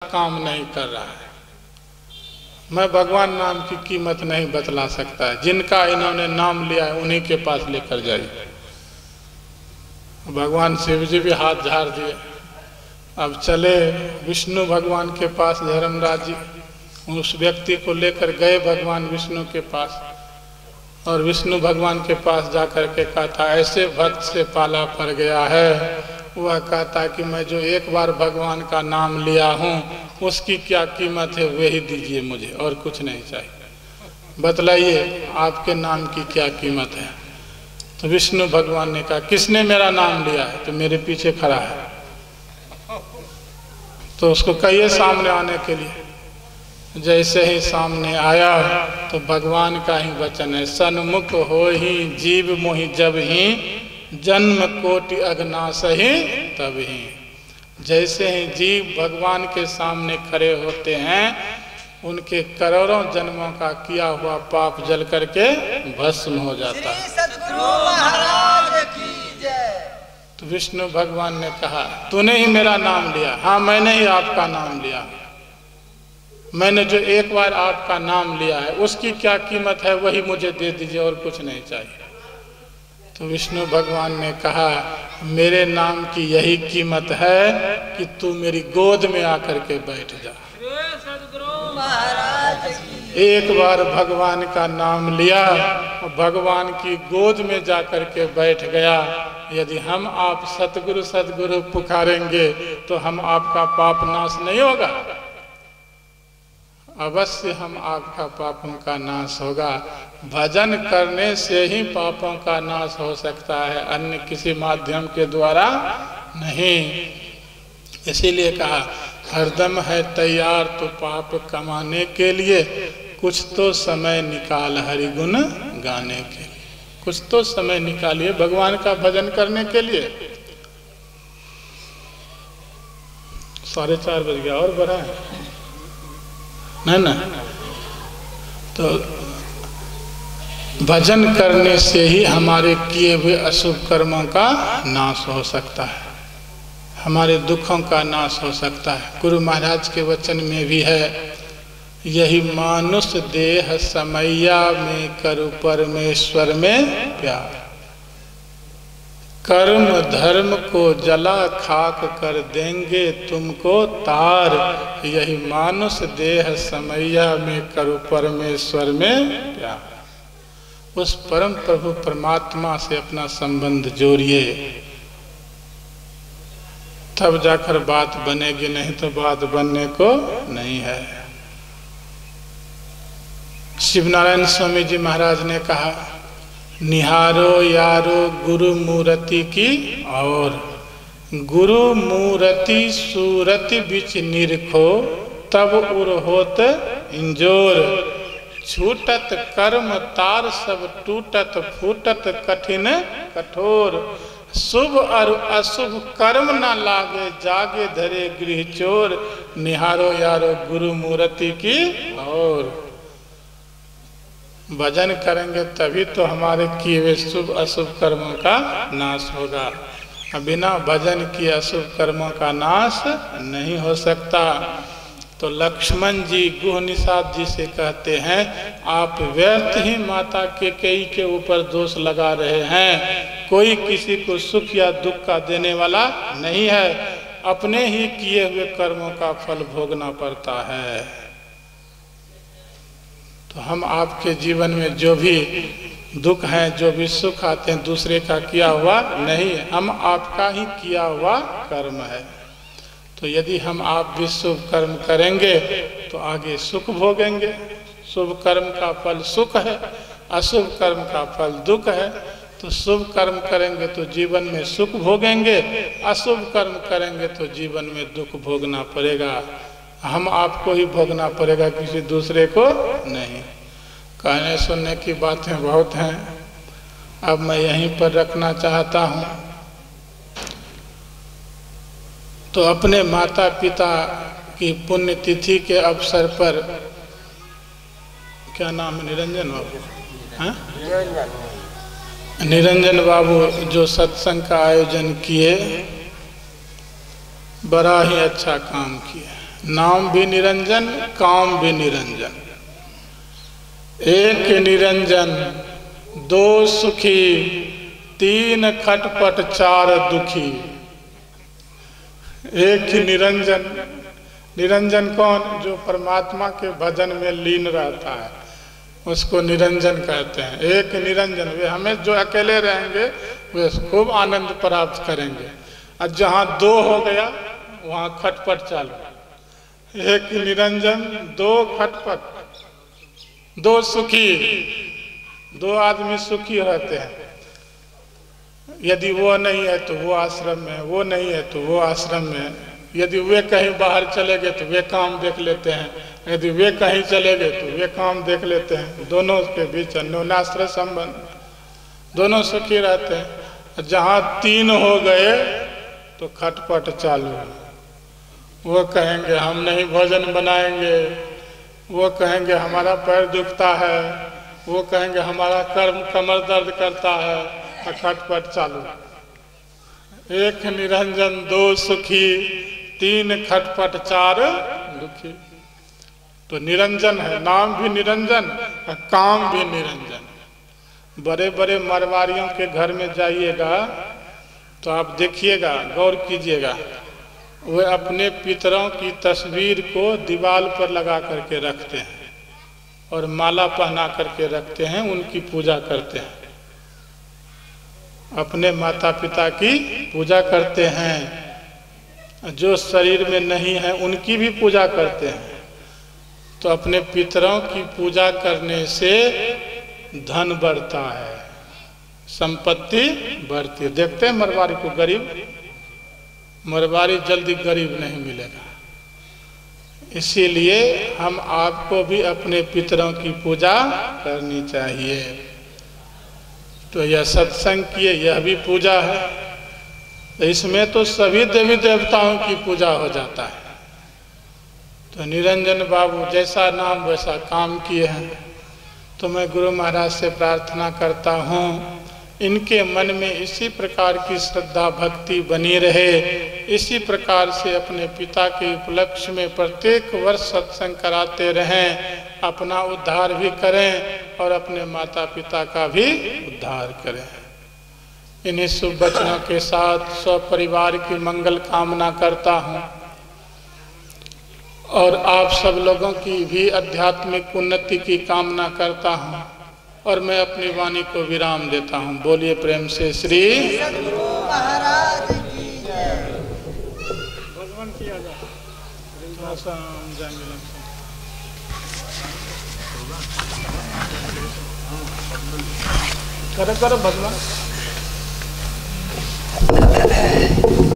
काम नहीं कर रहा है। मैं भगवान नाम की कीमत नहीं बतला सकता है। जिनका इन्होंने नाम लिया है उन्हीं के पास लेकर जाइए। भगवान शिव जी भी हाथ झाड़ दिए। अब चले विष्णु भगवान के पास। धर्मराज जी उस व्यक्ति को लेकर गए भगवान विष्णु के पास, और विष्णु भगवान के पास जाकर के कहा था, ऐसे भक्त से पाला पड़ गया है। वह कहता कि मैं जो एक बार भगवान का नाम लिया हूँ उसकी क्या कीमत है, वही दीजिए मुझे, और कुछ नहीं चाहिए। बतलाइए आपके नाम की क्या कीमत है। तो विष्णु भगवान ने कहा, किसने मेरा नाम लिया है? तो मेरे पीछे खड़ा है, तो उसको कहिए सामने आने के लिए। जैसे ही सामने आया तो भगवान का ही वचन है, सन्मुख हो ही जीव मोहि जब ही, जन्म कोटि अघनाश ही तब ही। जैसे ही जीव भगवान के सामने खड़े होते हैं, उनके करोड़ों जन्मों का किया हुआ पाप जल करके भस्म हो जाता है। तो विष्णु भगवान ने कहा, तूने ही मेरा नाम लिया? हाँ, मैंने ही आपका नाम लिया। मैंने जो एक बार आपका नाम लिया है उसकी क्या कीमत है, वही मुझे दे दीजिए, और कुछ नहीं चाहिए। तो विष्णु भगवान ने कहा, मेरे नाम की यही कीमत है कि तू मेरी गोद में आकर के बैठ जा। एक बार भगवान का नाम लिया, भगवान की गोद में जाकर के बैठ गया। यदि हम आप सतगुरु सतगुरु पुकारेंगे तो हम आपका पाप नाश नहीं होगा? अवश्य हम आपका पापों का नाश होगा। भजन करने से ही पापों का नाश हो सकता है, अन्य किसी माध्यम के द्वारा नहीं। इसीलिए कहा, हरदम है तैयार तो पाप कमाने के लिए, कुछ तो समय निकाल हरि गुण गाने के लिए। कुछ तो समय निकालिए भगवान का भजन करने के लिए। 4:30 बज गया, और बढ़ा है ना? तो भजन करने से ही हमारे किए हुए अशुभ कर्मों का नाश हो सकता है, हमारे दुखों का नाश हो सकता है। गुरु महाराज के वचन में भी है, यही मानुष देह समैया में करु परमेश्वर में प्यार, कर्म धर्म को जला खाक कर देंगे तुमको तार। यही मानुष देह समैया में करु परमेश्वर में प्यार। उस परम प्रभु परमात्मा से अपना संबंध जोड़िए, तब जाकर बात बनेगी, नहीं तो बात बनने को नहीं है। शिवनारायण स्वामी जी महाराज ने कहा, निहारो यारो गुरु मूर्ति की, और गुरु मूर्ति सूरति बिच निरखो, तब उर होत इंजोर। छूटत कर्म तार सब टूटत, फूटत कठिन कठोर। शुभ और अशुभ कर्म न लागे, जागे धरे गृह चोर। निहारो यारो गुरु मूर्ति की, और भजन करेंगे तभी तो हमारे किए हुए शुभ अशुभ कर्मों का नाश होगा। बिना भजन किए अशुभ कर्मों का नाश नहीं हो सकता। तो लक्ष्मण जी गुह निषाद जी से कहते हैं, आप व्यर्थ ही माता कैकेयी के ऊपर दोष लगा रहे हैं। कोई किसी को सुख या दुख का देने वाला नहीं है, अपने ही किए हुए कर्मों का फल भोगना पड़ता है। तो हम आपके जीवन में जो भी दुख हैं, जो भी सुख आते हैं, दूसरे का किया हुआ नहीं, हम आपका ही किया हुआ कर्म है। तो यदि हम आप भी शुभ कर्म करेंगे तो आगे सुख भोगेंगे। शुभ कर्म का फल सुख है, अशुभ कर्म का फल दुख है। तो शुभ कर्म करेंगे तो जीवन में सुख भोगेंगे, अशुभ कर्म करेंगे तो जीवन में दुख भोगना पड़ेगा। हम आपको ही भोगना पड़ेगा, किसी दूसरे को नहीं। कहने सुनने की बातें बहुत हैं, अब मैं यहीं पर रखना चाहता हूँ। तो अपने माता पिता की पुण्यतिथि के अवसर पर, क्या नाम है, निरंजन बाबू, हाँ? निरंजन बाबू जो सत्संग का आयोजन किए, बड़ा ही अच्छा काम किया। नाम भी निरंजन, काम भी निरंजन। एक निरंजन, दो सुखी, तीन खटपट, चार दुखी। एक ही निरंजन। निरंजन कौन? जो परमात्मा के भजन में लीन रहता है, उसको निरंजन कहते हैं। एक निरंजन, वे हमें जो अकेले रहेंगे वे खूब आनंद प्राप्त करेंगे, और जहाँ दो हो गया वहाँ खटपट चालू। एक निरंजन, दो खटपट, दो सुखी। दो आदमी सुखी रहते हैं। यदि वो नहीं है तो वो आश्रम में, वो नहीं है तो वो आश्रम में। यदि वे कहीं बाहर चले गए तो वे काम देख लेते हैं, यदि वे कहीं चले गए तो वे काम देख लेते हैं। दोनों के बीच अन्योन्याश्रय संबंध, दोनों सुखी रहते हैं। जहाँ तीन हो गए तो खटपट चालू। वो कहेंगे हम नहीं भोजन बनाएंगे, वो कहेंगे हमारा पैर दुखता है, वो कहेंगे हमारा कमर दर्द करता है, और खटपट चालू। एक निरंजन, दो सुखी, तीन खटपट, चार दुखी। तो निरंजन है, नाम भी निरंजन और काम भी निरंजन। बड़े बड़े मरवारियों के घर में जाइएगा तो आप देखिएगा, गौर कीजिएगा, वे अपने पितरों की तस्वीर को दीवार पर लगा करके रखते हैं और माला पहना करके रखते हैं, उनकी पूजा करते हैं। अपने माता पिता की पूजा करते हैं। जो शरीर में नहीं है उनकी भी पूजा करते हैं। तो अपने पितरों की पूजा करने से धन बढ़ता है, संपत्ति बढ़ती है। देखते हैं मरवारी को, गरीब मरवारी जल्दी गरीब नहीं मिलेगा। इसीलिए हम आपको भी अपने पितरों की पूजा करनी चाहिए। तो यह सत्संग किए, यह भी पूजा है। तो इसमें तो सभी देवी देवताओं की पूजा हो जाता है। तो निरंजन बाबू जैसा नाम वैसा काम किए हैं। तो मैं गुरु महाराज से प्रार्थना करता हूँ इनके मन में इसी प्रकार की श्रद्धा भक्ति बनी रहे, इसी प्रकार से अपने पिता के उपलक्ष्य में प्रत्येक वर्ष सत्संग कराते रहें, अपना उद्धार भी करें और अपने माता पिता का भी उद्धार करें। इन्हीं शुभ वचनों के साथ स्वपरिवार की मंगल कामना करता हूँ और आप सब लोगों की भी आध्यात्मिक उन्नति की कामना करता हूँ और मैं अपनी वाणी को विराम देता हूँ। बोलिए प्रेम से श्री सद्गुरु महाराज की जय। भगवान किया जाए। करो भगवान।